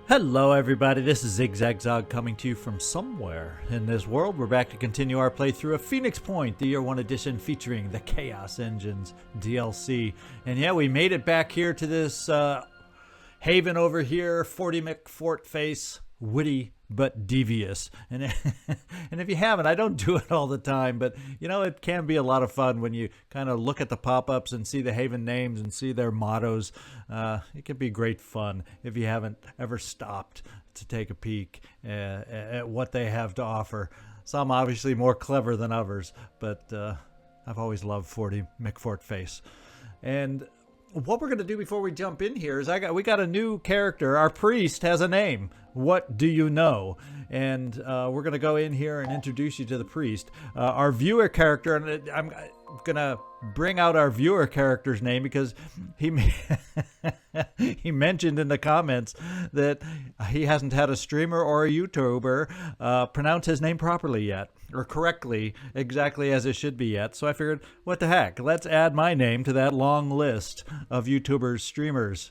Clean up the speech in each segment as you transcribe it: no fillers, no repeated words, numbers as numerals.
Hello everybody, this is Zigzag coming to you from somewhere in this world. We're back to continue our playthrough of Phoenix Point, the Year 1 edition featuring the Kaos Engines DLC. And yeah, we made it back here to this haven over here, 40 McFort face, witty but devious. And and if you haven't, I don't do it all the time, but you know, it can be a lot of fun when you kind of look at the pop-ups and see the haven names and see their mottos. It can be great fun if you haven't ever stopped to take a peek at what they have to offer. Some obviously more clever than others, but I've always loved 40 McFort face. And what we're going to do before we jump in here is we got a new character. Our priest has a name. What do you know? And we're going to go in here and introduce you to the priest. Our viewer character, and I'm going to bring out our viewer character's name because he he mentioned in the comments that he hasn't had a streamer or a YouTuber pronounce his name properly yet, or correctly, exactly as it should be yet. So I figured, what the heck, let's add my name to that long list of YouTubers, streamers.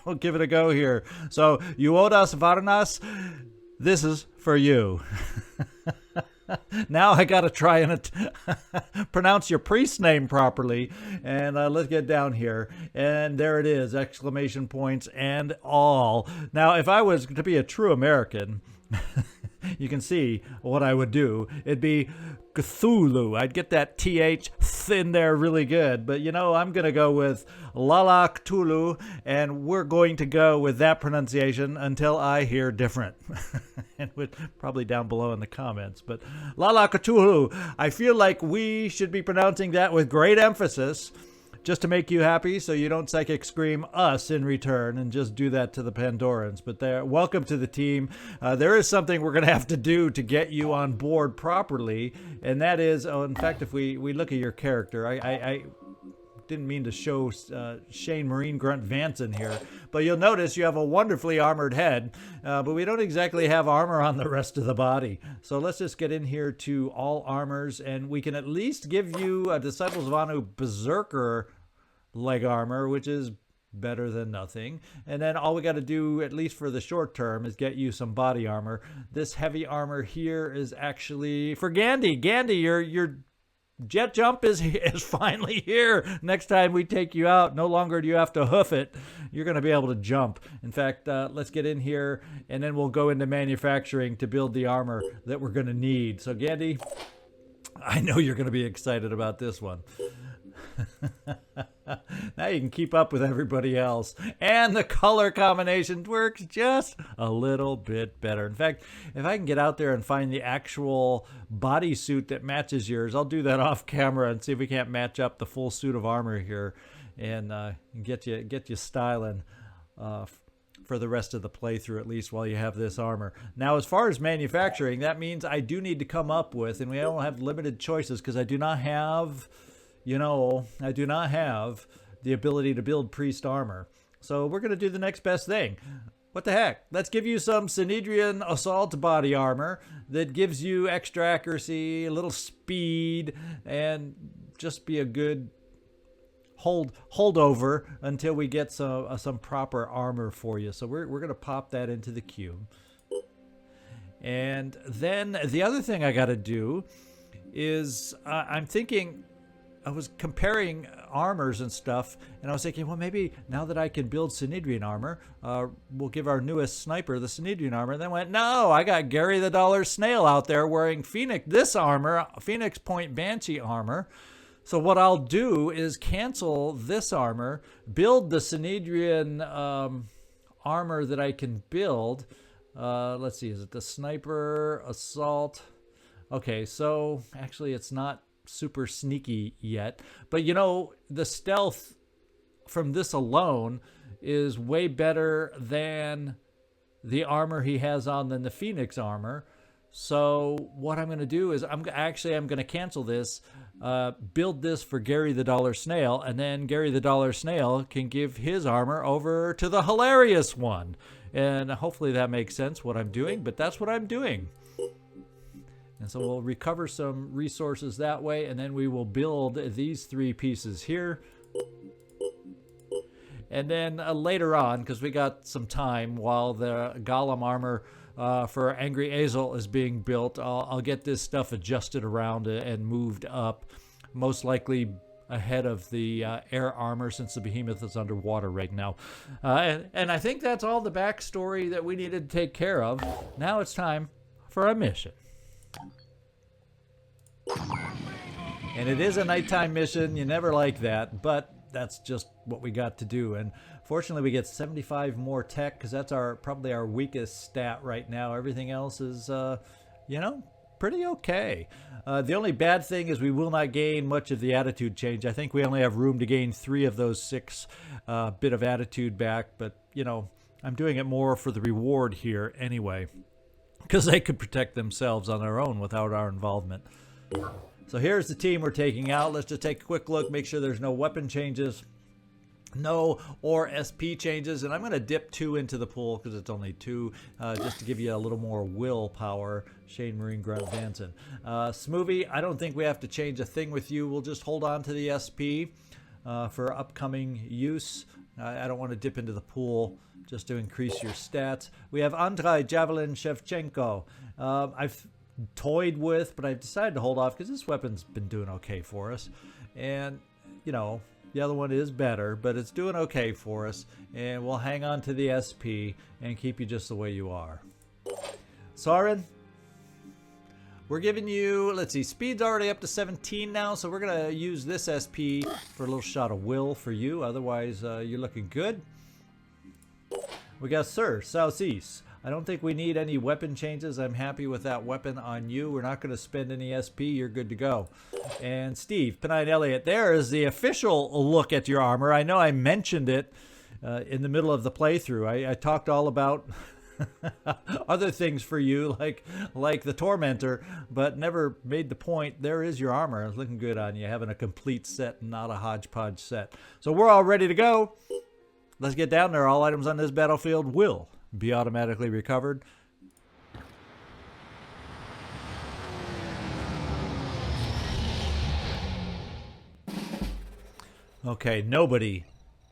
We'll give it a go here. So, Euodas Varnas, this is for you. Now I gotta try and pronounce your priest's name properly. And let's get down here. And there it is, exclamation points and all. Now, if I was to be a true American, you can see what I would do. It'd be Cthulhu. I'd get that TH in there really good. But you know, I'm going to go with Lala Cthulhu, and we're going to go with that pronunciation until I hear different. And probably down below in the comments. But Lala Cthulhu, I feel like we should be pronouncing that with great emphasis, just to make you happy, so you don't psychic scream us in return and just do that to the Pandorans. But welcome to the team. There is something we're going to have to do to get you on board properly, and that is, in fact, if we look at your character, I didn't mean to show Shane Marine Grunt Vance in here, but you'll notice you have a wonderfully armored head, but we don't exactly have armor on the rest of the body. So let's just get in here to all armors, and we can at least give you a Disciples of Anu Berserker leg armor, which is better than nothing. And then all we got to do, at least for the short term, is get you some body armor. This heavy armor here is actually for Gandhi. Gandhi, your jet jump is finally here. Next time we take you out, no longer do you have to hoof it. You're going to be able to jump. In fact, let's get in here, and then we'll go into manufacturing to build the armor that we're going to need. So, Gandhi, I know you're going to be excited about this one. Now you can keep up with everybody else. And the color combination works just a little bit better. In fact, if I can get out there and find the actual bodysuit that matches yours, I'll do that off camera and see if we can't match up the full suit of armor here and get you styling for the rest of the playthrough, at least while you have this armor. Now, as far as manufacturing, that means I do need to come up with, and we don't have limited choices because I do not have... I do not have the ability to build priest armor. So we're going to do the next best thing. What the heck? Let's give you some Synedrion assault body armor that gives you extra accuracy, a little speed, and just be a good holdover until we get some proper armor for you. So we're going to pop that into the cube. And then the other thing I got to do is I'm thinking... I was comparing armors and stuff, and I was thinking, well, maybe now that I can build Synedrion armor, we'll give our newest sniper the Synedrion armor. And then went, no, I got Gary the Dollar Snail out there wearing Phoenix Point Banshee armor. So what I'll do is cancel this armor, build the Synedrion armor that I can build. Let's see, is it the sniper assault? Okay, so actually it's not super sneaky yet, but you know, the stealth from this alone is way better than the armor he has on than the Phoenix armor. So what I'm going to do is I'm going to cancel this, build this for Gary the Dollar Snail, and then Gary the Dollar Snail can give his armor over to the hilarious one. And hopefully that makes sense what I'm doing, but that's what I'm doing. And so we'll recover some resources that way, and then we will build these three pieces here. And then later on, because we got some time while the Golem armor for Angry Azel is being built, I'll get this stuff adjusted around and moved up, most likely ahead of the air armor since the behemoth is underwater right now. And I think that's all the backstory that we needed to take care of. Now it's time for a mission. And it is a nighttime mission. You never like that, but that's just what we got to do. And fortunately, we get 75 more tech because that's probably our weakest stat right now. Everything else is, pretty okay. The only bad thing is we will not gain much of the attitude change. I think we only have room to gain 3 of those 6 bit of attitude back, but, I'm doing it more for the reward here anyway, because they could protect themselves on their own without our involvement. So here's the team we're taking out. Let's just take a quick look, make sure there's no weapon changes, no or SP changes, and I'm going to dip 2 into the pool because it's only 2, just to give you a little more willpower. Shane Marine Grunt Vanson. Smoovie, I don't think we have to change a thing with you. We'll just hold on to the SP for upcoming use. I don't want to dip into the pool just to increase your stats. We have Andrei Javelin Shevchenko. I've toyed with, but I've decided to hold off because this weapon's been doing okay for us. And, the other one is better, but it's doing okay for us. And we'll hang on to the SP and keep you just the way you are. Soren, we're giving you, let's see, speed's already up to 17 now, so we're going to use this SP for a little shot of will for you. Otherwise, you're looking good. We got Sir Southeast. I don't think we need any weapon changes. I'm happy with that weapon on you. We're not going to spend any SP. You're good to go. And Steve, Penine Elliott, there is the official look at your armor. I know I mentioned it in the middle of the playthrough. I talked all about other things for you, like the Tormentor, but never made the point. There is your armor. It's looking good on you, having a complete set, not a hodgepodge set. So we're all ready to go. Let's get down there. All items on this battlefield will be automatically recovered. Okay, nobody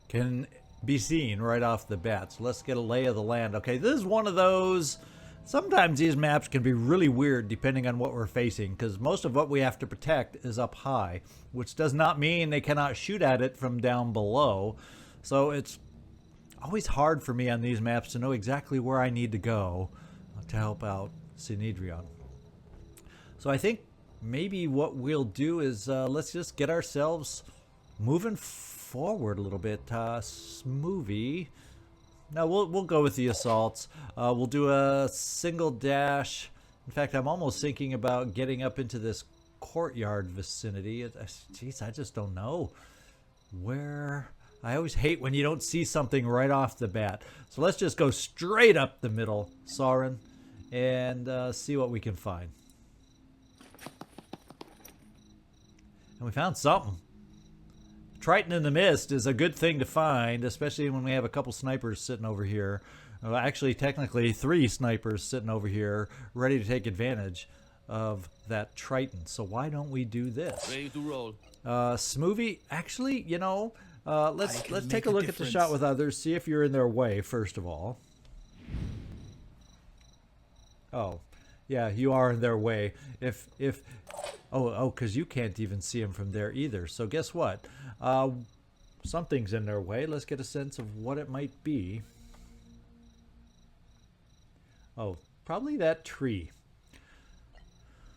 can be seen right off the bat. So let's get a lay of the land. Okay, this is one of those. Sometimes these maps can be really weird depending on what we're facing, because most of what we have to protect is up high, which does not mean they cannot shoot at it from down below. So it's always hard for me on these maps to know exactly where I need to go to help out Synedrion. So I think maybe what we'll do is let's just get ourselves moving forward a little bit. Smoovie. No, we'll go with the assaults. We'll do a single dash. In fact, I'm almost thinking about getting up into this courtyard vicinity. Jeez, I just don't know where. I always hate when you don't see something right off the bat. So let's just go straight up the middle, Soren, and see what we can find. And we found something. Triton in the Mist is a good thing to find, especially when we have a couple snipers sitting over here. Well, actually, technically 3 snipers sitting over here ready to take advantage of that Triton. So why don't we do this? Ready to roll. Smoovie, actually, let's take a look at the shot with others, see if you're in their way, first of all. Oh, yeah, you are in their way. Because you can't even see them from there either. So guess what? Something's in their way. Let's get a sense of what it might be. Oh, probably that tree.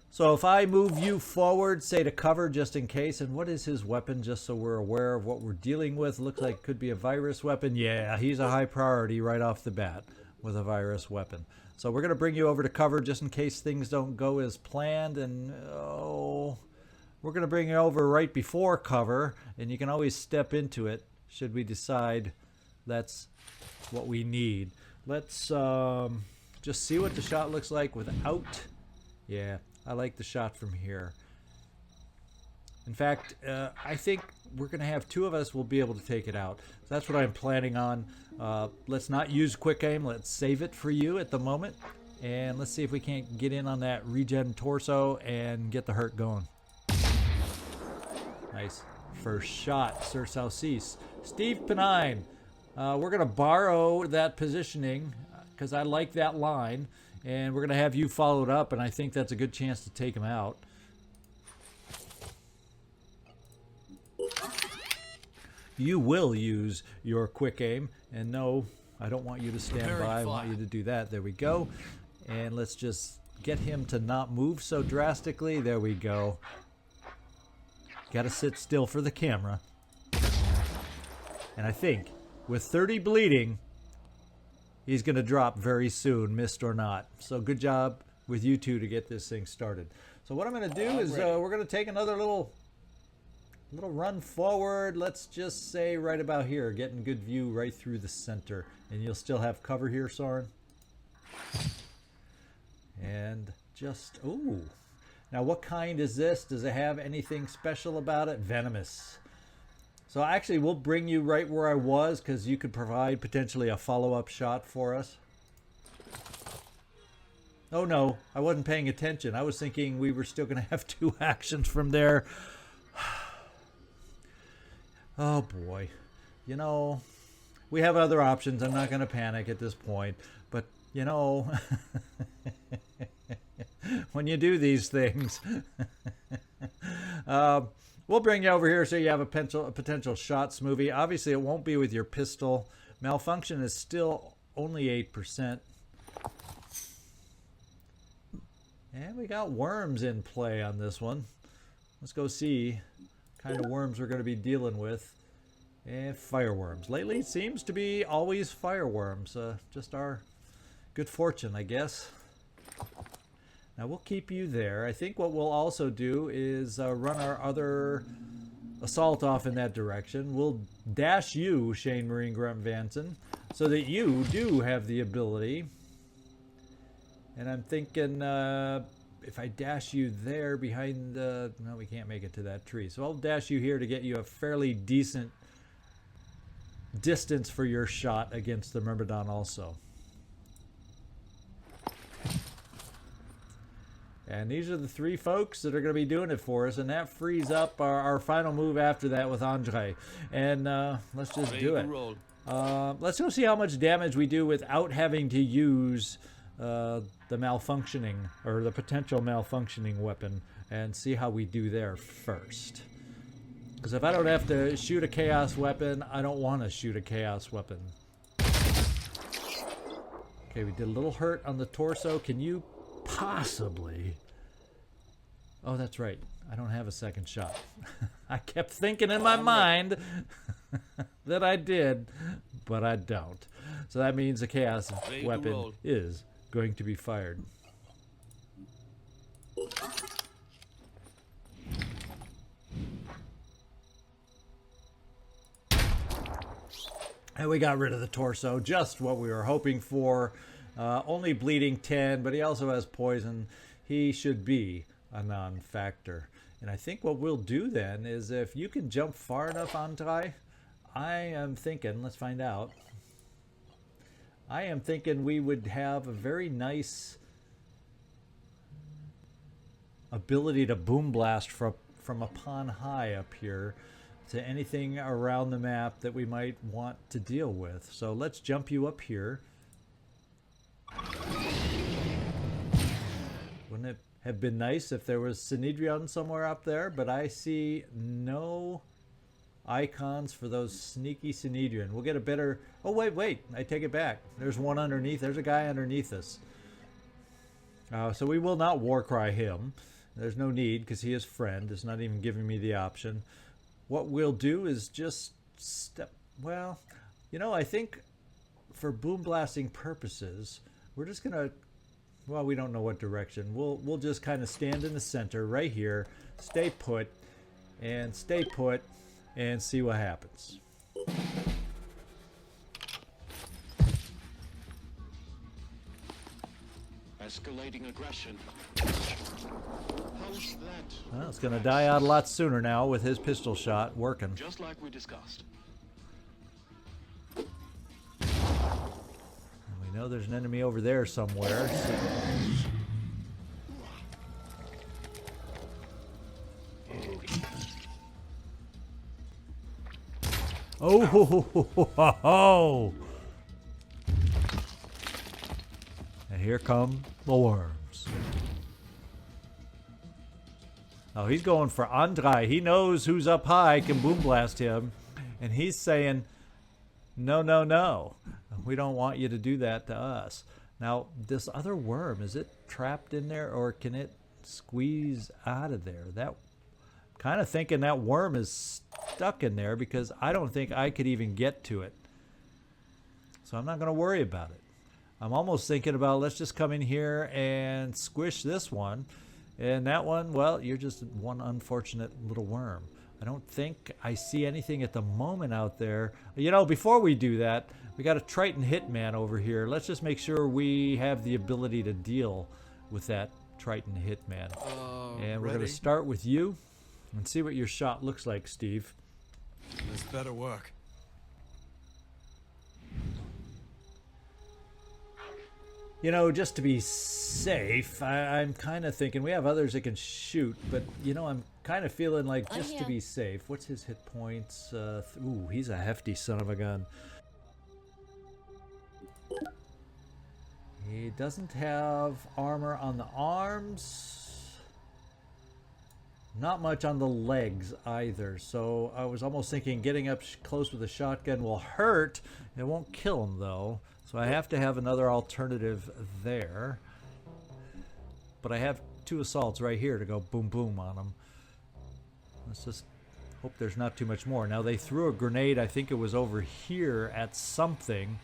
So if I move you forward, say to cover just in case, and what is his weapon, just so we're aware of what we're dealing with? Looks like it could be a virus weapon. Yeah, he's a high priority right off the bat with a virus weapon. So we're going to bring you over to cover just in case things don't go as planned, and we're going to bring you over right before cover, and you can always step into it should we decide that's what we need. Let's just see what the shot looks like without. Yeah, I like the shot from here. In fact, I think we're going to have 2 of us will be able to take it out. So that's what I'm planning on. Let's not use quick aim. Let's save it for you at the moment. And let's see if we can't get in on that regen torso and get the hurt going. Nice. First shot, Sir Southeast. Steve Penine. We're going to borrow that positioning because I like that line, and we're going to have you followed up, and I think that's a good chance to take him out. You will use your quick aim, and no, I don't want you to stand by. I want you to do that. There we go. And let's just get him to not move so drastically. There we go. Gotta sit still for the camera. And I think with 30 bleeding, he's gonna drop very soon, missed or not. So good job with you two to get this thing started. So what I'm gonna do is we're gonna take another little run forward. Let's just say right about here, getting good view right through the center. And you'll still have cover here, Soren. And just, ooh. Now what kind is this? Does it have anything special about it? Venomous. So actually we'll bring you right where I was because you could provide potentially a follow-up shot for us. Oh no, I wasn't paying attention. I was thinking we were still going to have 2 actions from there. Oh boy. You know, we have other options. I'm not going to panic at this point. But, you know, when you do these things, we'll bring you over here so you have a potential shot smoothie. Obviously, it won't be with your pistol. Malfunction is still only 8%. And we got worms in play on this one. Let's go see kind of worms we're going to be dealing with. And fireworms. Lately it seems to be always fireworms. Just our good fortune, I guess. Now we'll keep you there. I think what we'll also do is run our other assault off in that direction. We'll dash you, Shane Marine Grunt Vanson, so that you do have the ability. And I'm thinking if I dash you there behind the... No, we can't make it to that tree. So I'll dash you here to get you a fairly decent distance for your shot against the Myrmidon also. And these are the 3 folks that are going to be doing it for us, and that frees up our final move after that with Andre. And let's just do it. Let's go see how much damage we do without having to use the malfunctioning or the potential malfunctioning weapon, and see how we do there first. Because if I don't have to shoot a chaos weapon, I don't want to shoot a chaos weapon. Okay, we did a little hurt on the torso. Can you possibly... Oh, that's right. I don't have a second shot. I kept thinking in my mind that I did, but I don't. So that means the chaos weapon is going to be fired. And we got rid of the torso, just what we were hoping for. Only bleeding 10, but he also has poison. He should be a non-factor. And I think what we'll do then is if you can jump far enough, Andre, I am thinking, let's find out. I am thinking we would have a very nice ability to boom blast from upon high up here to anything around the map that we might want to deal with. So let's jump you up here. Wouldn't it have been nice if there was Synedrion somewhere up there? But I see no icons for those sneaky Synedrion. We'll get a better... Oh, wait. I take it back. There's one underneath. There's a guy underneath us. So we will not Warcry him. There's no need because he is friend. It's not even giving me the option. What we'll do is just step... Well, you know, I think for boom blasting purposes, we're just going to... Well, we don't know what direction. We'll just kind of stand in the center right here, stay put, and see what happens. Escalating aggression. How's that? Well, it's going to die out a lot sooner now with his pistol shot working. Just like we discussed. And we know there's an enemy over there somewhere. Oh, ho, ho, ho, ho, ho, ho. And here come the worms. Oh, he's going for Andrei. He knows who's up high can boom blast him. And he's saying, no, no, no. We don't want you to do that to us. Now, this other worm, is it trapped in there or can it squeeze out of there? That kind of thinking that worm is stuck in there because I don't think I could even get to it. So I'm not going to worry about it. I'm almost thinking about let's just come in here and squish this one. And that one, well, you're just one unfortunate little worm. I don't think I see anything at the moment out there. You know, before we do that, we got a Triton Hitman over here. Let's just make sure we have the ability to deal with that Triton Hitman. And we're going to start with you and see what your shot looks like, Steve. This better work. You know, just to be safe, I'm kind of thinking we have others that can shoot, but, you know, I'm kind of feeling like just to be safe. What's his hit points? Ooh, he's a hefty son of a gun. He doesn't have armor on the arms. Not much on the legs either. So I was almost thinking getting up close with a shotgun will hurt. It won't kill him, though. So I have to have another alternative there. But I have 2 assaults right here to go boom boom on them. Let's just hope there's not too much more. Now they threw a grenade, I think it was over here at something.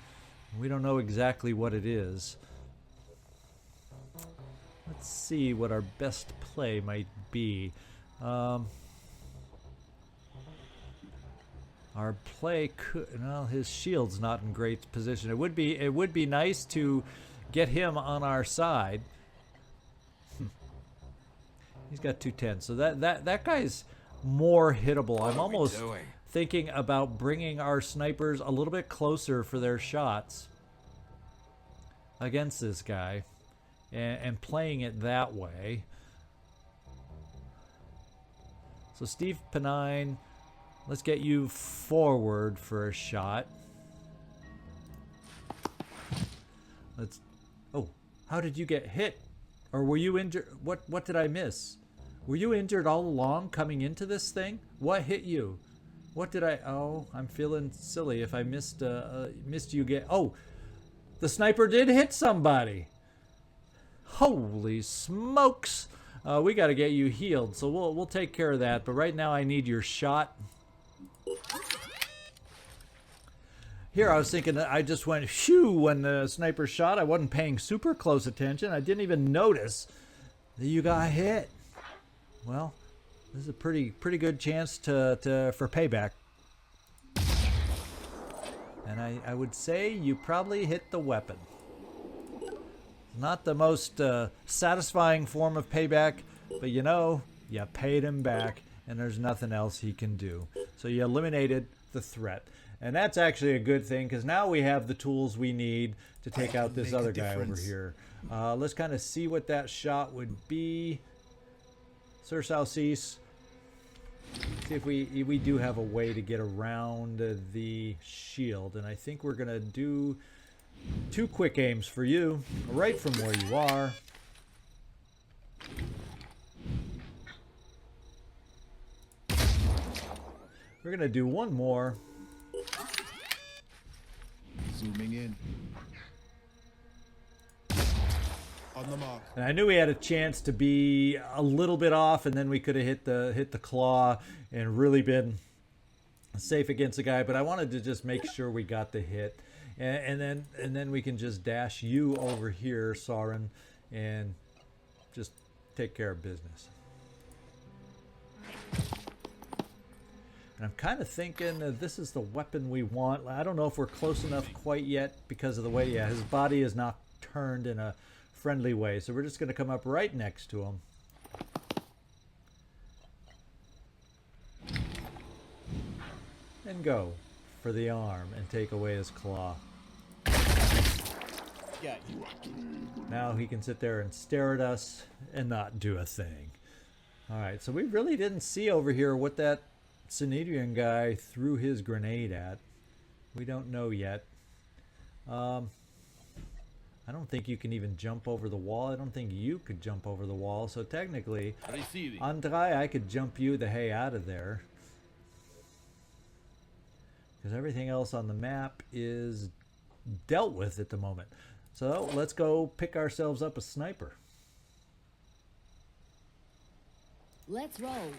We don't know exactly what it is. Let's see what our best play might be. Our play could, well, his shield's not in great position. It would be nice to get him on our side. He's got 210, so that guy's more hittable. I'm almost thinking about bringing our snipers a little bit closer for their shots against this guy and playing it that way. So Steve Pennine, let's get you forward for a shot. Let's. Oh, how did you get hit? Or were you injured? What did I miss? Were you injured all along coming into this thing? What hit you? What did I? Oh, I'm feeling silly if I missed you get. Oh, the sniper did hit somebody. Holy smokes! We got to get you healed, so we'll take care of that. But right now, I need your shot. Here, I was thinking that I just went shoo when the sniper shot. I wasn't paying super close attention. I didn't even notice that you got hit. Well, this is a pretty good chance for payback. And I would say you probably hit the weapon. Not the most satisfying form of payback, but you know, you paid him back, and there's nothing else he can do. So you eliminated the threat. And that's actually a good thing, because now we have the tools we need to take out this other guy over here. Let's kind of see what that shot would be. Sir Southeast. See if we do have a way to get around the shield. And I think we're going to do 2 quick aims for you, right from where you are. We're going to do 1 more. Zooming in. On the mark. And I knew we had a chance to be a little bit off, and then we could have hit the claw and really been safe against the guy. But I wanted to just make sure we got the hit, and then we can just dash you over here, Sauron, and just take care of business. And I'm kind of thinking that this is the weapon we want. I don't know if we're close enough quite yet because of the way, yeah, his body is not turned in a friendly way. So we're just going to come up right next to him. And go for the arm and take away his claw. Yeah. Now he can sit there and stare at us and not do a thing. All right, so we really didn't see over here what that Synedrion guy threw his grenade at. We don't know yet. I don't think you can even jump over the wall. I don't think you could jump over the wall. So technically, Andrei, I could jump you the hay out of there. Because everything else on the map is dealt with at the moment. So let's go pick ourselves up a sniper. Let's roll.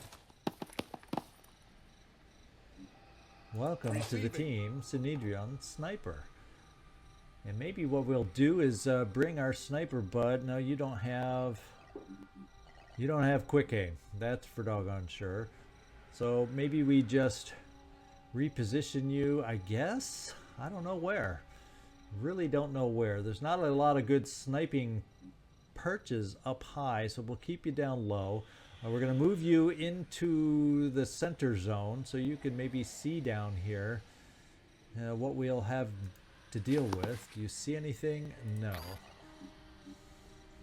Welcome to the team, Synedrion Sniper. And maybe what we'll do is bring our sniper bud. No, you don't have quick aim. That's for doggone sure. So maybe we just reposition you, I guess. I don't know where. Really don't know where. There's not a lot of good sniping perches up high, so we'll keep you down low. We're going to move you into the center zone so you can maybe see down here what we'll have to deal with. Do you see anything? No.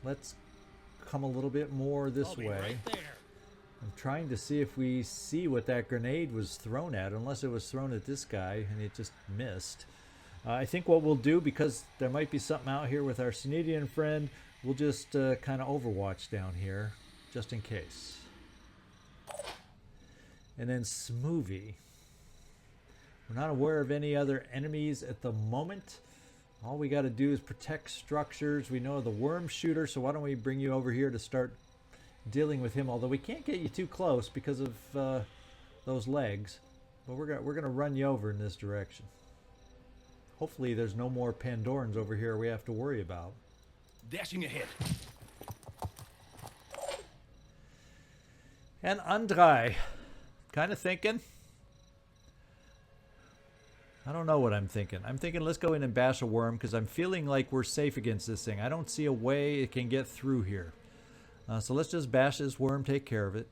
Let's come a little bit more this way. Right there. I'm trying to see if we see what that grenade was thrown at, unless it was thrown at this guy and it just missed. I think what we'll do, because there might be something out here with our Synedrion friend, we'll just kind of overwatch down here, just in case. And then Smoothie. We're not aware of any other enemies at the moment. All we got to do is protect structures. We know the worm shooter, so why don't we bring you over here to start dealing with him, although we can't get you too close because of those legs. But we're gonna run you over in this direction. Hopefully there's no more Pandorans over here we have to worry about. Dashing ahead. And Andrei, kind of thinking. I don't know what I'm thinking. I'm thinking let's go in and bash a worm because I'm feeling like we're safe against this thing. I don't see a way it can get through here. So let's just bash this worm, take care of it.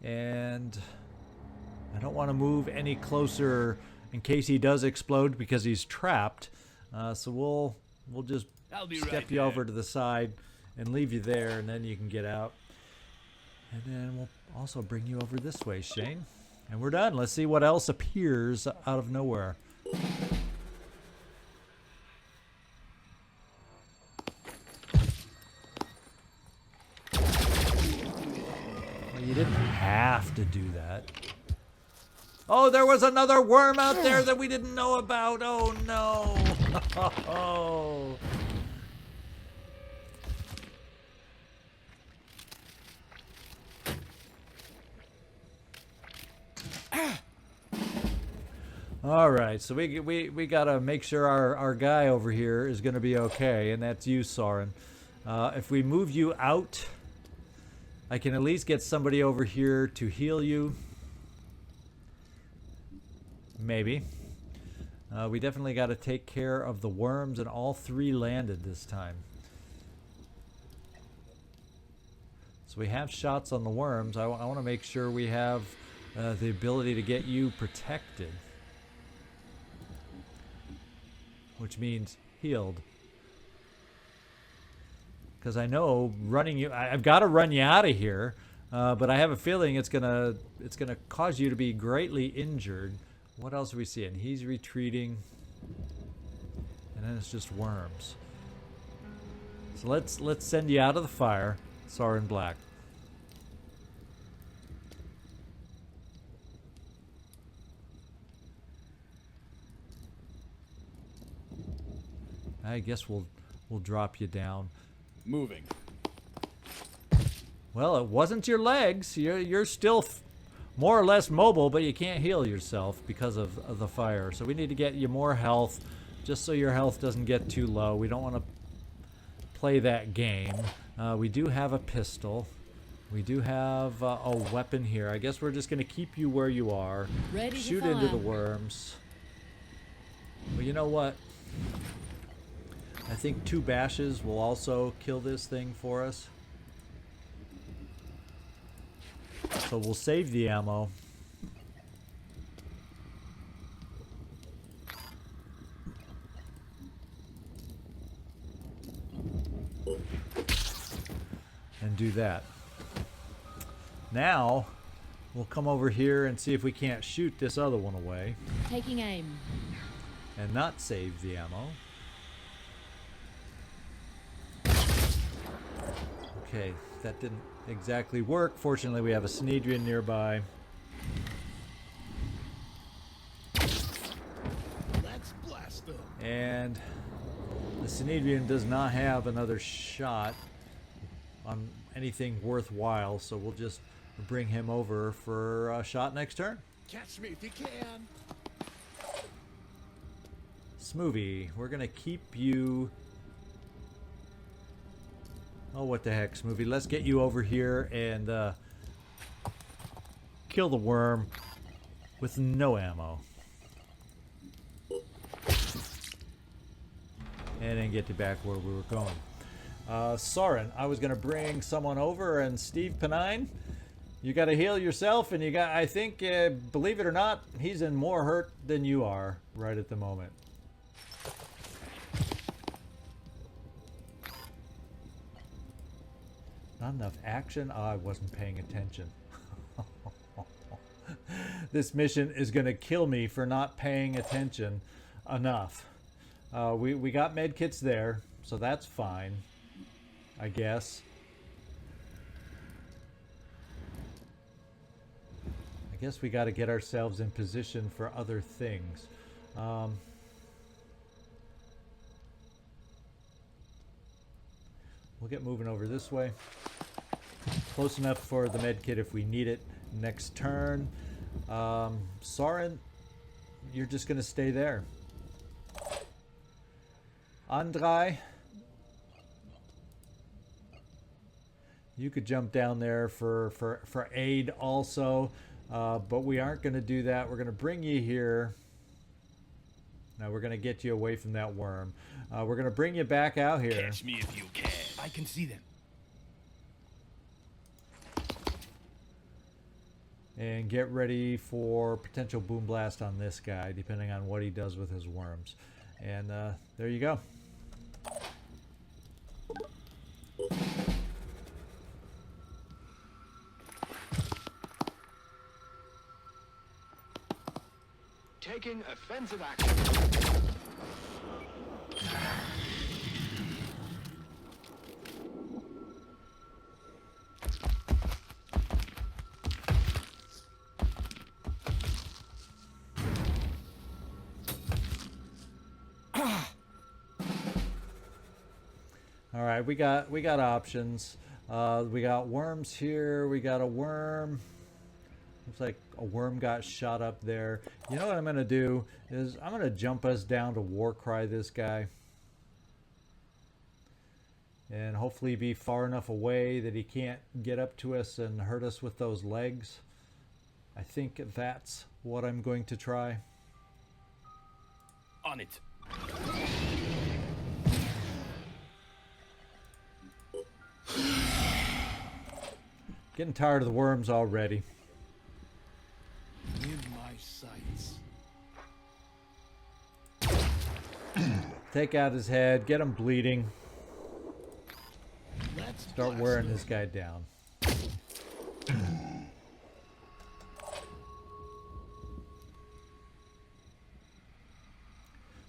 And I don't want to move any closer in case he does explode because he's trapped. So we'll just step you over to the side and leave you there, and then you can get out. And then we'll also bring you over this way, Shane. And we're done. Let's see what else appears out of nowhere. Well, you didn't have to do that. Oh, there was another worm out there that we didn't know about. Oh, no. Oh. All right, so we gotta make sure our guy over here is gonna be okay, and that's you, Soren. If we move you out, I can at least get somebody over here to heal you. Maybe. We definitely got to take care of the worms, and all three landed this time. So we have shots on the worms. I want to make sure we have the ability to get you protected. Which means healed. Because I know running you, I've got to run you out of here, but I have a feeling it's gonna cause you to be greatly injured. What else are we seeing? He's retreating, and then it's just worms. So let's send you out of the fire, Soren Black. I guess we'll drop you down. Moving. Well, it wasn't your legs. You're still more or less mobile, but you can't heal yourself because of the fire. So we need to get you more health, just so your health doesn't get too low. We don't want to play that game. We do have a pistol. We do have a weapon here. I guess we're just going to keep you where you are. Ready to Shoot fire. into the worms. But you know what? I think 2 bashes will also kill this thing for us. So we'll save the ammo. do that. Now, we'll come over here and see if we can't shoot this other one away. Taking aim. And not save the ammo. Okay, that didn't exactly work. Fortunately, we have a Synedrion nearby. Let's blast them. And the Synedrion does not have another shot on anything worthwhile, so we'll just bring him over for a shot next turn. Catch me if you can. Smoothie, we're gonna keep you. Oh, what the heck, Smoothie? Let's get you over here and kill the worm with no ammo. And then get you back where we were going. Soren, I was gonna bring someone over, and Steve Penine, you gotta heal yourself, and you got, I think, believe it or not, he's in more hurt than you are right at the moment. Not enough action? Oh, I wasn't paying attention. This mission is going to kill me for not paying attention enough. We got medkits there, so that's fine, I guess. I guess we got to get ourselves in position for other things. We'll get moving over this way. Close enough for the medkit if we need it next turn. Soren, you're just going to stay there. Andrei, you could jump down there for aid also, but we aren't going to do that. We're going to bring you here. Now we're going to get you away from that worm. We're going to bring you back out here. Catch me if you can. I can see them. And get ready for potential boom blast on this guy, depending on what he does with his worms. And there you go. Taking offensive action. All right, we got options. We got worms here. We got a worm. Looks like a worm got shot up there. You know what I'm gonna do is I'm gonna jump us down to Warcry this guy, and hopefully be far enough away that he can't get up to us and hurt us with those legs. I think that's what I'm going to try. On it. Getting tired of the worms already. In my sights. Take out his head, get him bleeding. Let's Start blast wearing them. this guy down.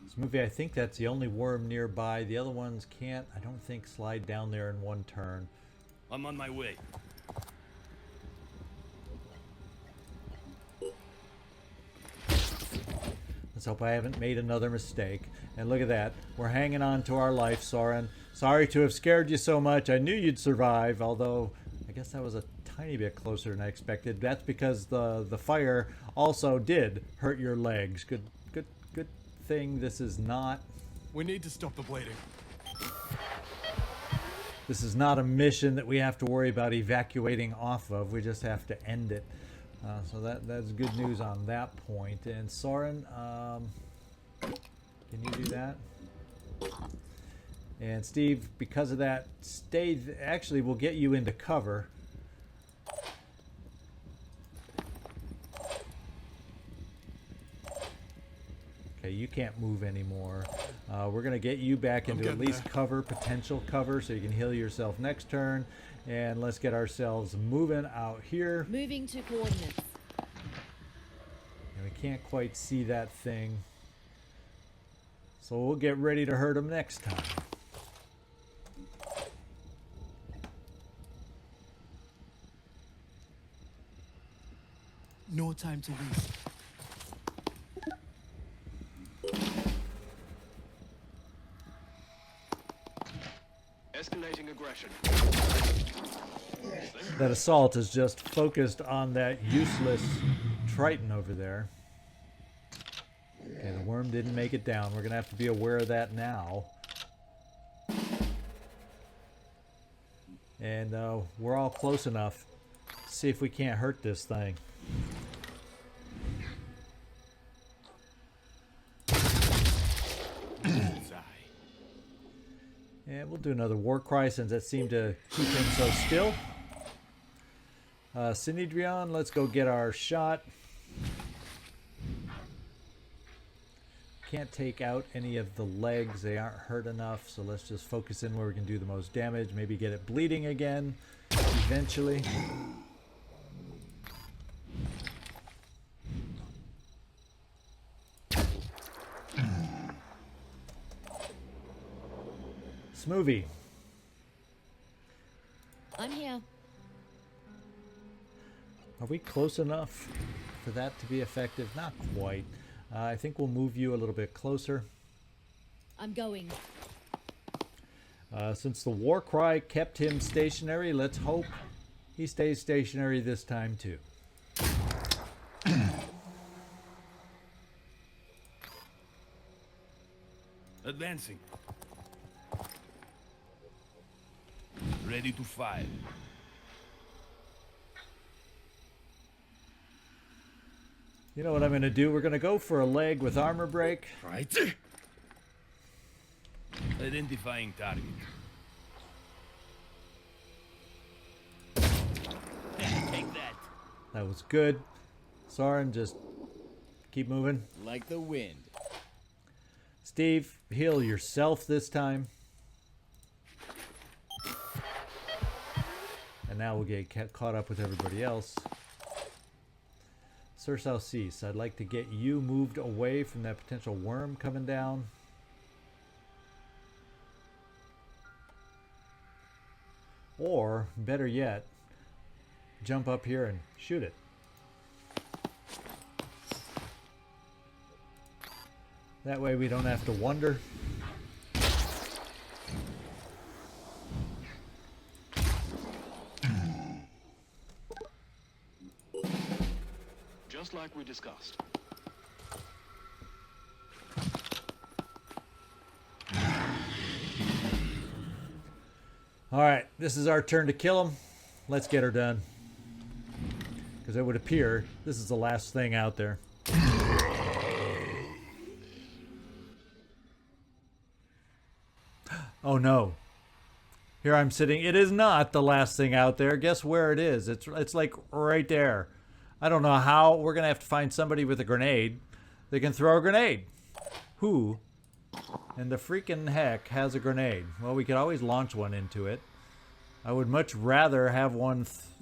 This movie, I think that's the only worm nearby. The other ones can't, I don't think, slide down there in one turn. I'm on my way. Let's hope I haven't made another mistake. And look at that. We're hanging on to our life, Soren. Sorry to have scared you so much. I knew you'd survive, although I guess that was a tiny bit closer than I expected. That's because the fire also did hurt your legs. Good thing this is not... We need to stop the bleeding. This is not a mission that we have to worry about evacuating off of. We just have to end it. So that's good news on that point. And Soren, can you do that? And Steve, because of that, stay. Actually, we'll get you into cover. Okay, Okay, you can't move anymore. We're going to get you back into at getting least there. cover, potential cover, so you can heal yourself next turn. And let's get ourselves moving out here. Moving to coordinates. And we can't quite see that thing. So we'll get ready to hurt him next time. No time to waste. Escalating aggression. That assault is just focused on that useless Triton over there. Okay, the worm didn't make it down. We're going to have to be aware of that now. And we're all close enough. See if we can't hurt this thing. And we'll do another war cry since that seemed to keep him so still. Synedrion, let's go get our shot. Can't take out any of the legs. They aren't hurt enough, so let's just focus in where we can do the most damage. Maybe get it bleeding again eventually. Smoothie. I'm here. Are we close enough for that to be effective? Not quite. I think we'll move you a little bit closer. I'm going. Since the war cry kept him stationary, let's hope he stays stationary this time too. Advancing. Ready to fire. You know what I'm going to do? We're going to go for a leg with armor break. Right. Identifying target. Take that. That was good. Soren, just keep moving. Like the wind. Steve, heal yourself this time. And now we'll get caught up with everybody else. Sir Southeast, I'd like to get you moved away from that potential worm coming down. Or, better yet, jump up here and shoot it. That way we don't have to wonder. Just like we discussed. Alright, this is our turn to kill him. Let's get her done. Because it would appear this is the last thing out there. Oh no. Here I'm sitting. It is not the last thing out there. Guess where it is? It's like right there. I don't know how. We're going to have to find somebody with a grenade that can throw a grenade. Who in the freaking heck has a grenade? Well, we could always launch one into it. I would much rather have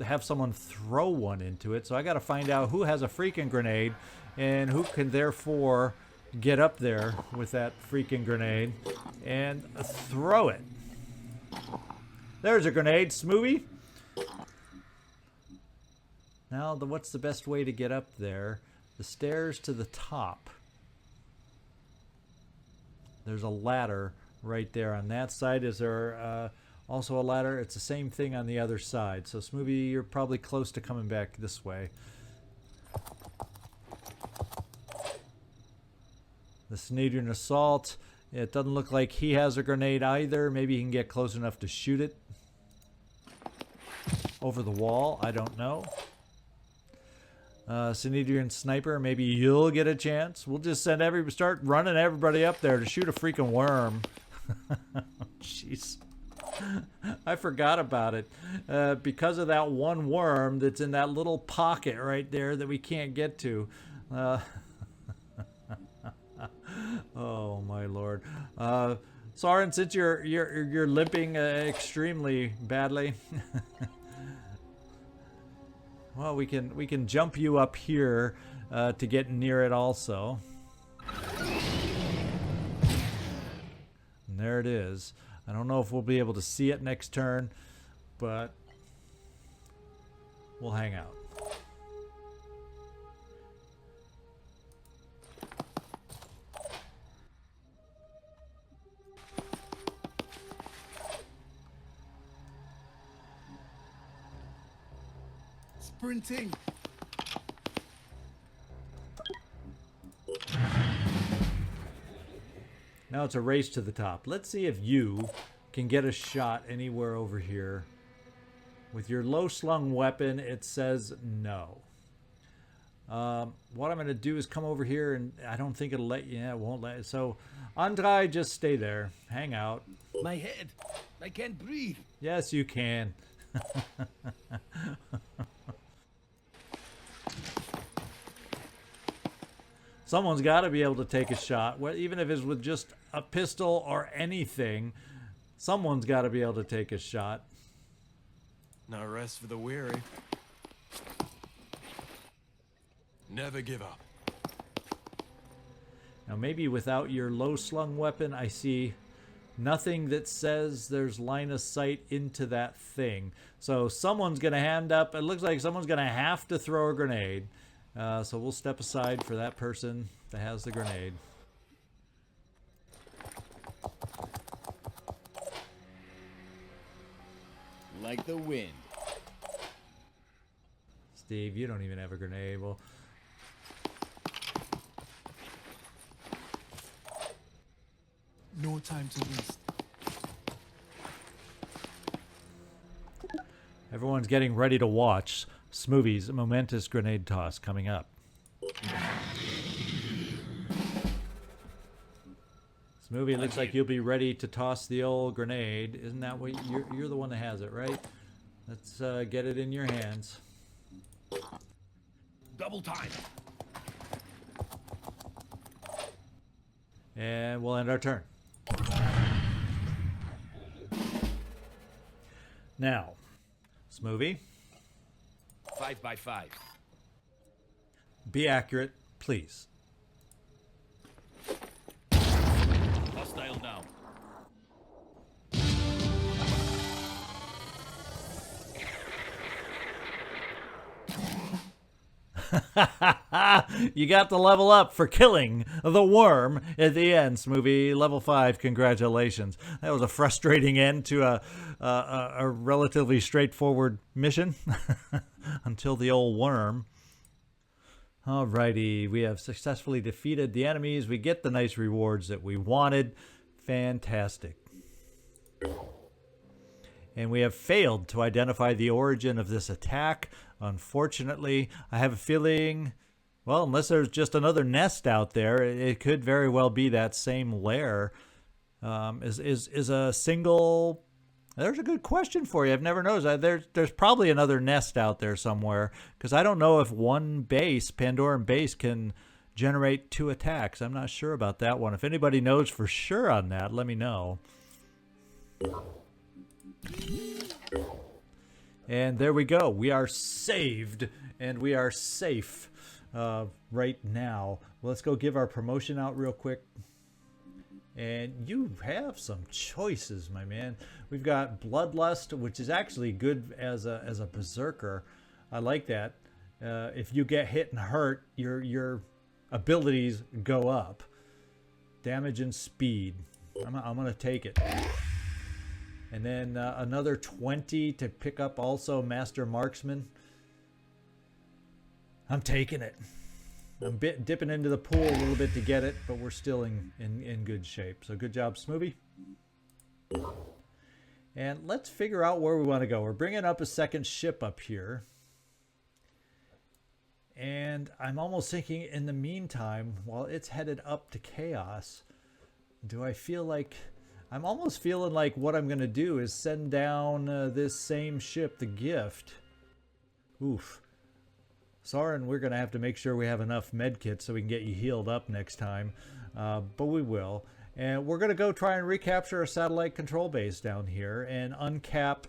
have someone throw one into it. So I got to find out who has a freaking grenade and who can therefore get up there with that freaking grenade and throw it. There's a grenade, Smoothie. Now, what's the best way to get up there? The stairs to the top. There's a ladder right there on that side. Is there also a ladder? It's the same thing on the other side. So, Smoothie, you're probably close to coming back this way. The Synedrion assault. It doesn't look like he has a grenade either. Maybe he can get close enough to shoot it over the wall. I don't know. Synedrion sniper, maybe you'll get a chance. We'll just start running everybody up there to shoot a freaking worm. Jeez. I forgot about it. Because of that one worm that's in that little pocket right there that we can't get to. Oh my lord. Soren, since you're limping extremely badly, well, we can jump you up here to get near it also. And there it is. I don't know if we'll be able to see it next turn, but we'll hang out. Sprinting. Now it's a race to the top. Let's see if you can get a shot anywhere over here. With your low slung weapon, it says no. What I'm going to do is come over here, and I don't think it'll let you. Yeah, it won't let. So, Andrei, just stay there. Hang out. My head. I can't breathe. Yes, you can. Someone's got to be able to take a shot, even if it's with just a pistol or anything. Someone's got to be able to take a shot. No rest for the weary. Never give up. Now, maybe without your low-slung weapon, I see nothing that says there's line of sight into that thing. So someone's going to hand up. It looks like someone's going to have to throw a grenade. So we'll step aside for that person that has the grenade. Like the wind. Steve, you don't even have a grenade. Well, No time to waste. everyone's getting ready to watch Smoovy's momentous grenade toss coming up. Smoothie, it looks like you'll be ready to toss the old grenade. Isn't that what you're the one that has it, right? Let's get it in your hands. Double time. And we'll end our turn. Now, Smoothie, 5x5. be accurate, please. Hostile down. You got to level up for killing the worm at the end, Smoothie. Level 5, congratulations. That was a frustrating end to a relatively straightforward mission until the old worm. Alrighty, we have successfully defeated the enemies. We get the nice rewards that we wanted. Fantastic. And we have failed to identify the origin of this attack. Unfortunately, I have a feeling, well, unless there's just another nest out there, it could very well be that same lair. Is a single... There's a good question for you. I've never noticed. There's probably another nest out there somewhere, because I don't know if one base, Pandoran base, can generate 2 attacks. I'm not sure about that one. If anybody knows for sure on that, let me know. And there we go. We are saved, and we are safe right now. Let's go give our promotion out real quick. And you have some choices, my man. We've got Bloodlust, which is actually good as a berserker. I like that. If you get hit and hurt, your abilities go up. Damage and speed. I'm gonna take it. And then another 20 to pick up also Master Marksman. I'm taking it. I'm dipping into the pool a little bit to get it, but we're still in good shape. So good job, Smoothie. And let's figure out where we want to go. We're bringing up a second ship up here. And I'm almost thinking in the meantime, while it's headed up to Chaos, do I feel like... I'm almost feeling like what I'm going to do is send down this same ship, the Gift. Oof. Soren, we're going to have to make sure we have enough medkits so we can get you healed up next time. but we will. And we're going to go try and recapture a satellite control base down here and uncap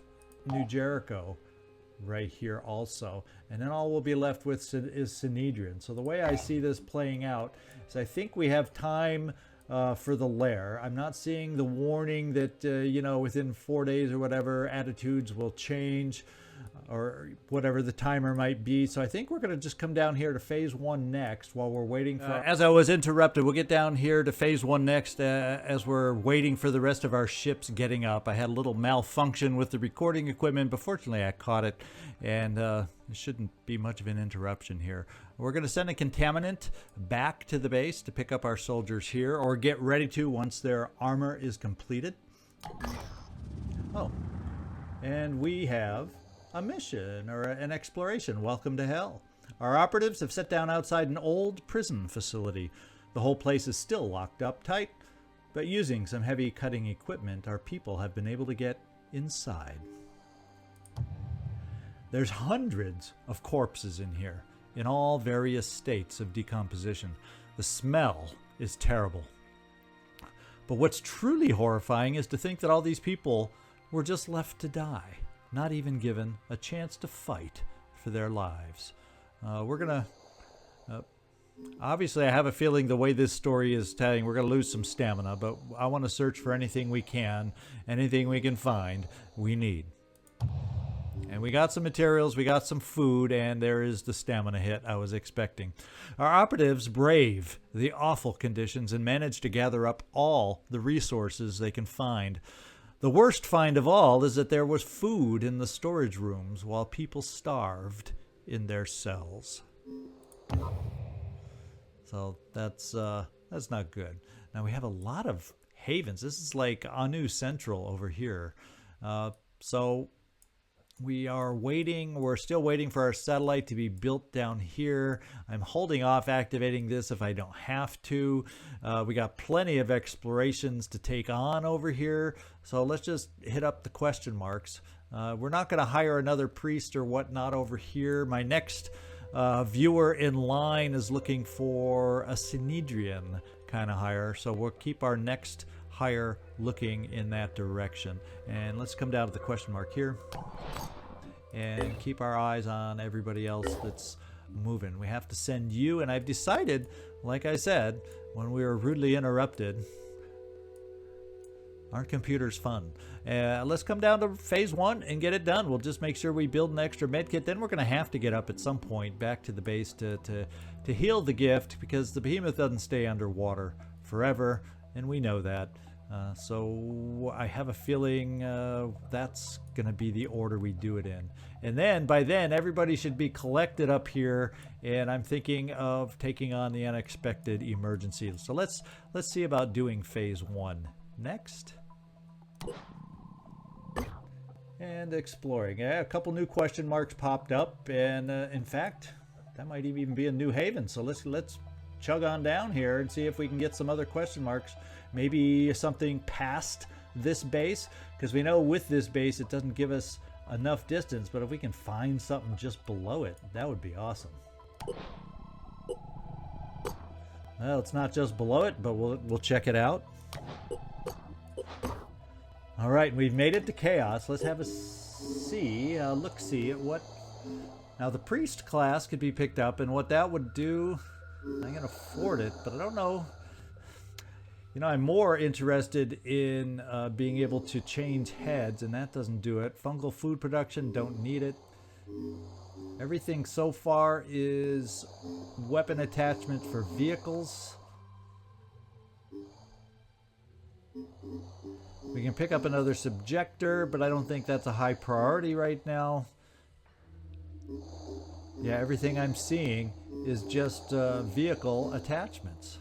New Jericho right here also. And then all we'll be left with is Synedrion. So the way I see this playing out is I think we have time for the lair. I'm not seeing the warning that, you know, within 4 days or whatever, attitudes will change or whatever the timer might be. So I think we're going to just come down here to phase 1 next while we're waiting for... as I was interrupted, we'll get down here to phase 1 next as we're waiting for the rest of our ships getting up. I had a little malfunction with the recording equipment, but fortunately I caught it, and it shouldn't be much of an interruption here. We're going to send a contaminant back to the base to pick up our soldiers here, or get ready to once their armor is completed. Oh, and we have a mission or an exploration. Welcome to hell. Our operatives have set down outside an old prison facility. The whole place is still locked up tight, but using some heavy cutting equipment, our people have been able to get inside. There's hundreds of corpses in here, in all various states of decomposition. The smell is terrible. But what's truly horrifying is to think that all these people were just left to die, not even given a chance to fight for their lives. We're going to... obviously, I have a feeling the way this story is telling, we're going to lose some stamina, but I want to search for anything we can, anything we can find, we need. And we got some materials, we got some food, and there is the stamina hit I was expecting. Our operatives brave the awful conditions and manage to gather up all the resources they can find. The worst find of all is that there was food in the storage rooms while people starved in their cells. So that's not good. Now we have a lot of havens. This is like Anu Central over here. So we are waiting. We're still waiting for our satellite to be built down here. I'm holding off activating this if I don't have to. We got plenty of explorations to take on over here. So let's just hit up the question marks. We're not going to hire another priest or whatnot over here. My next viewer in line is looking for a Synedrion kind of hire. So we'll keep our next hire looking in that direction. And let's come down to the question mark here and keep our eyes on everybody else that's moving. We have to send you, and I've decided, like I said, when we were rudely interrupted, aren't computers fun? Let's come down to phase 1 and get it done. We'll just make sure we build an extra medkit. Then we're going to have to get up at some point back to the base to heal the gift, because the behemoth doesn't stay underwater forever, and we know that. So I have a feeling that's going to be the order we do it in. And then by then everybody should be collected up here, and I'm thinking of taking on the unexpected emergency. So let's see about doing phase 1 next. And exploring. Yeah, a couple new question marks popped up, and in fact that might even be a new haven. So let's chug on down here and see if we can get some other question marks. Maybe something past this base, because we know with this base it doesn't give us enough distance, but if we can find something just below it, that would be awesome. Well, it's not just below it, but we'll check it out. All right, we've made it to Chaos. Let's have a look-see at what... Now, the priest class could be picked up, and what that would do... I can afford it, but I don't know. You know, I'm more interested in being able to change heads, and that doesn't do it. Fungal food production, don't need it. Everything so far is weapon attachment for vehicles. We can pick up another subjector, but I don't think that's a high priority right now. Yeah, everything I'm seeing is just vehicle attachments.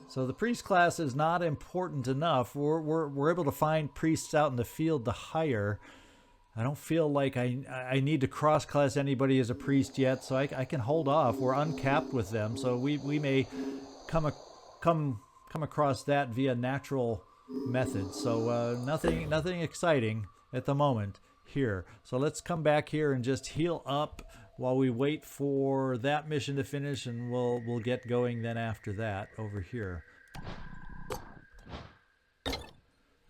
So the priest class is not important enough. We're able to find priests out in the field to hire. I don't feel like I need to cross-class anybody as a priest yet, so I can hold off. We're uncapped with them, so we may come across that via natural methods. So nothing exciting at the moment here. So let's come back here and just heal up. while we wait for that mission to finish, and we'll get going then after that over here.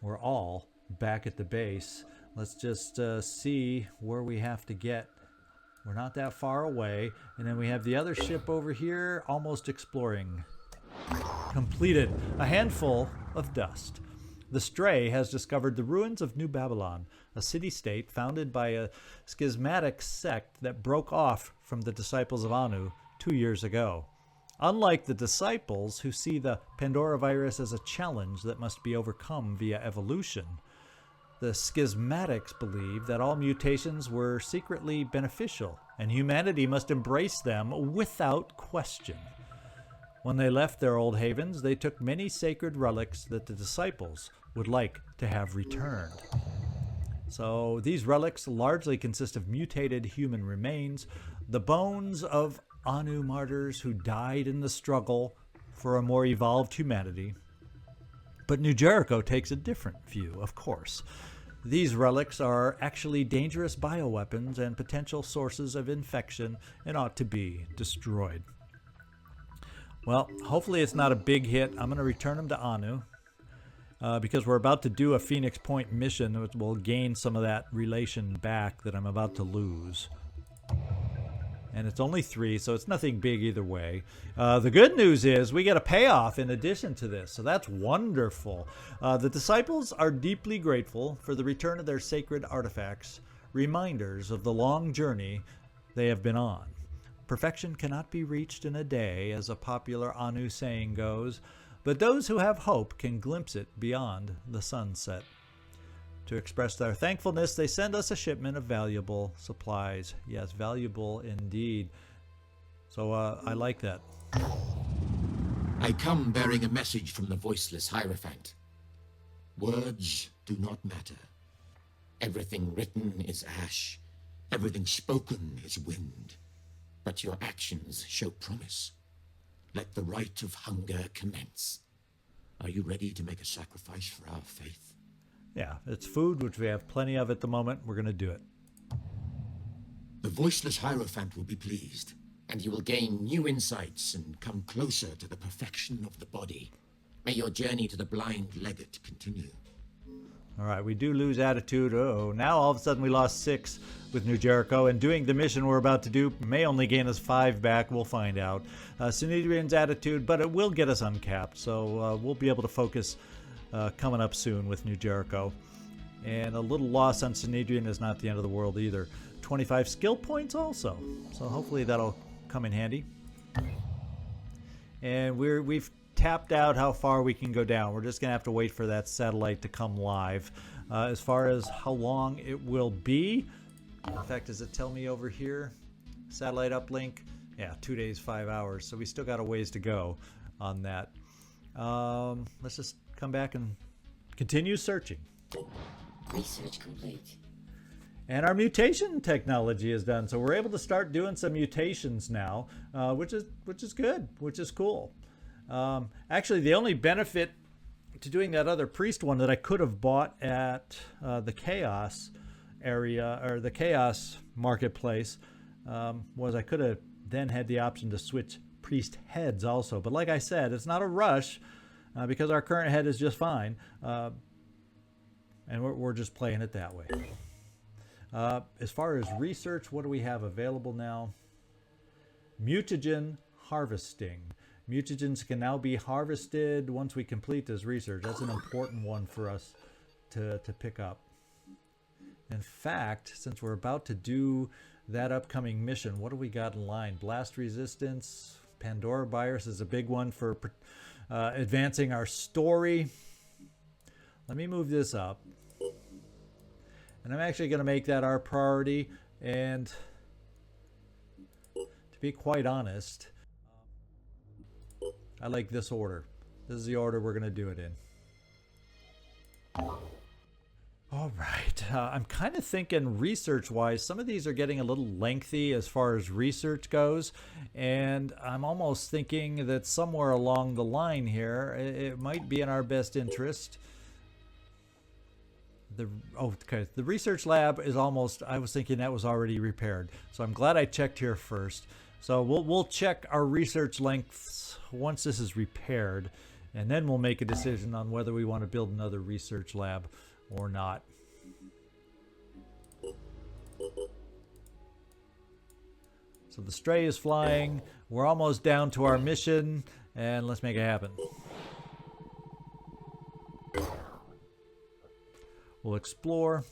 We're all back at the base. Let's just see where we have to get. We're not that far away. And then we have the other ship over here, almost exploring. Completed. A handful of dust. The Stray has discovered the ruins of New Babylon, a city-state founded by a schismatic sect that broke off from the disciples of Anu 2 years ago. Unlike the disciples, who see the Pandora virus as a challenge that must be overcome via evolution, the schismatics believe that all mutations were secretly beneficial, and humanity must embrace them without question. When they left their old havens, they took many sacred relics that the disciples would like to have returned. So these relics largely consist of mutated human remains, the bones of Anu martyrs who died in the struggle for a more evolved humanity. But New Jericho takes a different view, of course. These relics are actually dangerous bioweapons and potential sources of infection and ought to be destroyed. Well, hopefully it's not a big hit. I'm going to return them to Anu because we're about to do a Phoenix Point mission which will gain some of that relation back that I'm about to lose. And it's only 3, so it's nothing big either way. The good news is we get a payoff in addition to this, so that's wonderful. The disciples are deeply grateful for the return of their sacred artifacts, reminders of the long journey they have been on. Perfection cannot be reached in a day, as a popular Anu saying goes, but those who have hope can glimpse it beyond the sunset. To express their thankfulness, they send us a shipment of valuable supplies. Yes, valuable indeed. So I like that. I come bearing a message from the voiceless Hierophant. Words do not matter. Everything written is ash. Everything spoken is wind. But your actions show promise. Let the rite of hunger commence. Are you ready to make a sacrifice for our faith? Yeah, it's food, which we have plenty of at the moment. We're going to do it. The voiceless Hierophant will be pleased, and you will gain new insights and come closer to the perfection of the body. May your journey to the blind legate continue. All right, we do lose attitude. Uh-oh, now all of a sudden we lost 6 with New Jericho, and doing the mission we're about to do may only gain us 5 back. We'll find out. Synedrion's attitude, but it will get us uncapped, so we'll be able to focus coming up soon with New Jericho. And a little loss on Synedrion is not the end of the world either. 25 skill points also, so hopefully that'll come in handy. And we've tapped out how far we can go down. We're just gonna have to wait for that satellite to come live. As far as how long it will be, in fact, does it tell me over here? Satellite uplink? Yeah, 2 days, 5 hours. So we still got a ways to go on that. Let's just come back and continue searching. Research complete. And our mutation technology is done, so we're able to start doing some mutations now, which is good, which is cool. Actually, the only benefit to doing that other priest one that I could have bought at the Chaos area or the Chaos marketplace was I could have then had the option to switch priest heads also. But like I said, it's not a rush because our current head is just fine, and we're just playing it that way. As far as research, what do we have available now? Mutagen harvesting. Mutagens can now be harvested once we complete this research. That's an important one for us to pick up. In fact, since we're about to do that upcoming mission, what do we got in line? Blast resistance, Pandora virus is a big one for advancing our story. Let me move this up. And I'm actually going to make that our priority. And to be quite honest, I like this order. This is the order we're going to do it in. All right. I'm kind of thinking research-wise, some of these are getting a little lengthy as far as research goes. And I'm almost thinking that somewhere along the line here, it might be in our best interest the research lab is almost, I was thinking that was already repaired. So I'm glad I checked here first. So we'll check our research lengths once this is repaired, and then we'll make a decision on whether we want to build another research lab or not. So the Stray is flying. We're almost down to our mission, and let's make it happen. We'll explore.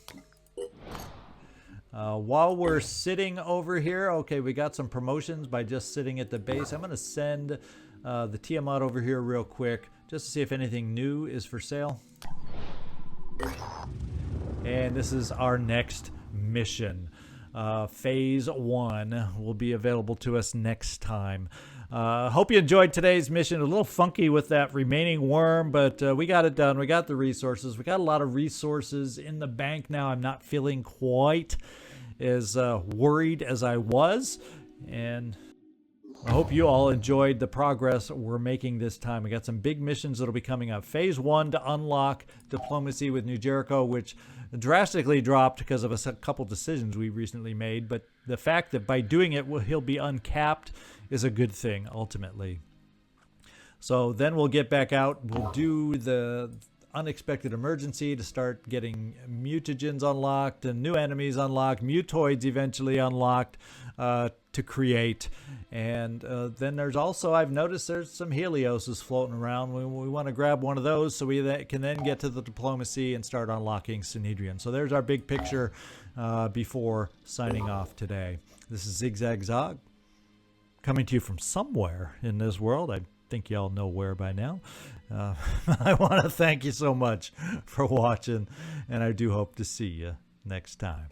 While we're sitting over here, okay, we got some promotions by just sitting at the base. I'm going to send the Tiamat over here real quick just to see if anything new is for sale. And this is our next mission. Phase 1 will be available to us next time. Hope you enjoyed today's mission. A little funky with that remaining worm, but we got it done. We got the resources. We got a lot of resources in the bank now. I'm not feeling quite as worried as I was, and I hope you all enjoyed the progress we're making this time. We got some big missions that'll be coming up. Phase 1 to unlock diplomacy with New Jericho, which drastically dropped because of a couple decisions we recently made, but the fact that by doing it he'll be uncapped is a good thing ultimately. So then we'll get back out. We'll do the unexpected emergency to start getting mutagens unlocked and new enemies unlocked, mutoids eventually unlocked to create. And then there's also, I've noticed there's some Helioses floating around. We want to grab one of those so we can then get to the diplomacy and start unlocking Synedrion. So there's our big picture before signing off today. This is Zigzag Zog, coming to you from somewhere in this world. I think y'all know where by now. I want to thank you so much for watching, and I do hope to see you next time.